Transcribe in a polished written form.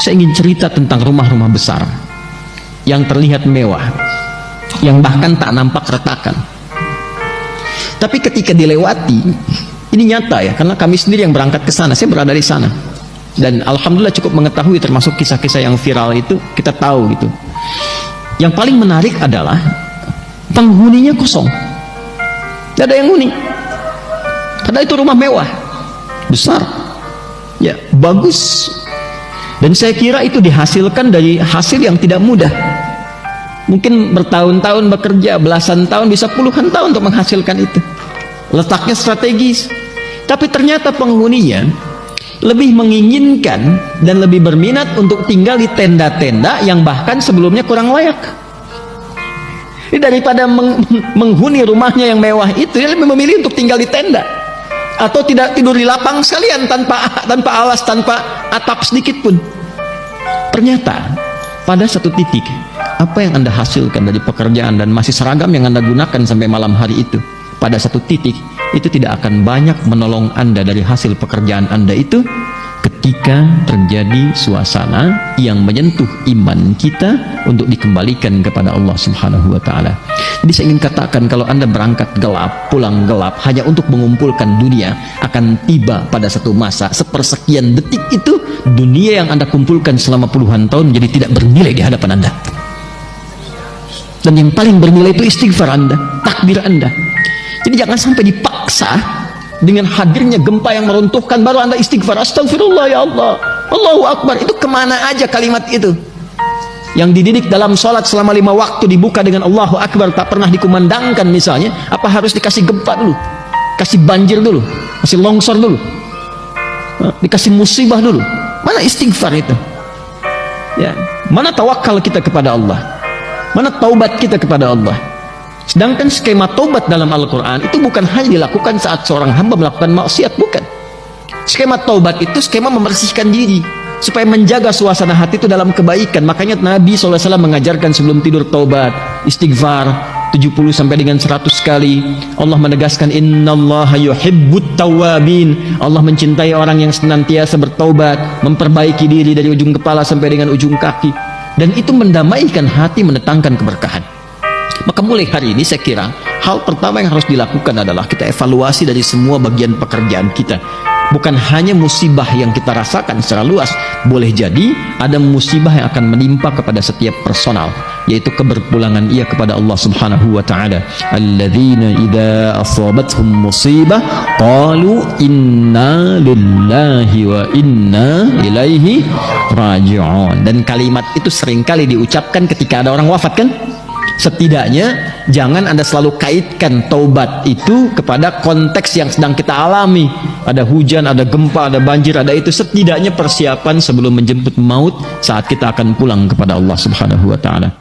Saya ingin cerita tentang rumah-rumah besar yang terlihat mewah, yang bahkan tak nampak retakan. Tapi ketika dilewati, ini nyata ya, karena kami sendiri yang berangkat ke sana, saya berada di sana. Dan alhamdulillah cukup mengetahui, termasuk kisah-kisah yang viral itu kita tahu gitu. Yang paling menarik adalah penghuninya kosong, tidak ada yang huni. Padahal itu rumah mewah, besar, ya bagus. Dan saya kira itu dihasilkan dari hasil yang tidak mudah. Mungkin bertahun-tahun bekerja, belasan tahun, bisa puluhan tahun untuk menghasilkan itu. Letaknya strategis. Tapi ternyata penghuninya lebih menginginkan dan lebih berminat untuk tinggal di tenda-tenda yang bahkan sebelumnya kurang layak. Daripada menghuni rumahnya yang mewah itu, dia lebih memilih untuk tinggal di tenda, atau tidak tidur di lapang sekalian, tanpa alas, tanpa atap sedikit pun. Ternyata pada satu titik, apa yang Anda hasilkan dari pekerjaan dan masih seragam yang Anda gunakan sampai malam hari itu, pada satu titik itu tidak akan banyak menolong Anda dari hasil pekerjaan Anda itu, ketika terjadi suasana yang menyentuh iman kita untuk dikembalikan kepada Allah Subhanahu wa Ta'ala. Jadi saya ingin katakan, kalau Anda berangkat gelap, pulang gelap hanya untuk mengumpulkan dunia, akan tiba pada satu masa, sepersekian detik itu, dunia yang Anda kumpulkan selama puluhan tahun menjadi tidak bernilai di hadapan Anda. Dan yang paling bernilai itu istighfar Anda, takbir Anda. Jadi jangan sampai dipaksa dengan hadirnya gempa yang meruntuhkan baru Anda istighfar, astagfirullah ya Allah, Allahu Akbar. Itu kemana aja kalimat itu? Yang dididik dalam sholat selama 5 waktu dibuka dengan Allahu Akbar, tak pernah dikumandangkan misalnya, apa harus dikasih gempa dulu, kasih banjir dulu, kasih longsor dulu, dikasih musibah dulu? Mana istighfar itu? Ya, mana tawakal kita kepada Allah? Mana taubat kita kepada Allah? Sedangkan skema taubat dalam Al-Quran itu bukan hanya dilakukan saat seorang hamba melakukan maksiat, bukan. Skema taubat itu skema membersihkan diri supaya menjaga suasana hati itu dalam kebaikan. Makanya Nabi SAW mengajarkan sebelum tidur taubat, istighfar 70 sampai dengan 100 kali. Allah menegaskan, innallaha yuhibbut tawwabin. Allah mencintai orang yang senantiasa bertaubat, memperbaiki diri dari ujung kepala sampai dengan ujung kaki. Dan itu mendamaikan hati, mendatangkan keberkahan. Maka mulai hari ini saya kira hal pertama yang harus dilakukan adalah kita evaluasi dari semua bagian pekerjaan kita. Bukan hanya musibah yang kita rasakan secara luas, boleh jadi ada musibah yang akan menimpa kepada setiap personal, yaitu keberpulangan ia kepada Allah Subhanahu wa Ta'ala. Alladzina idza asabathum musibah qalu inna lillahi wa inna ilaihi raji'un. Dan kalimat itu seringkali diucapkan ketika ada orang wafat, kan? Setidaknya jangan Anda selalu kaitkan taubat itu kepada konteks yang sedang kita alami. Ada hujan, ada gempa, ada banjir, ada itu. Setidaknya persiapan sebelum menjemput maut saat kita akan pulang kepada Allah Subhanahu wa Ta'ala.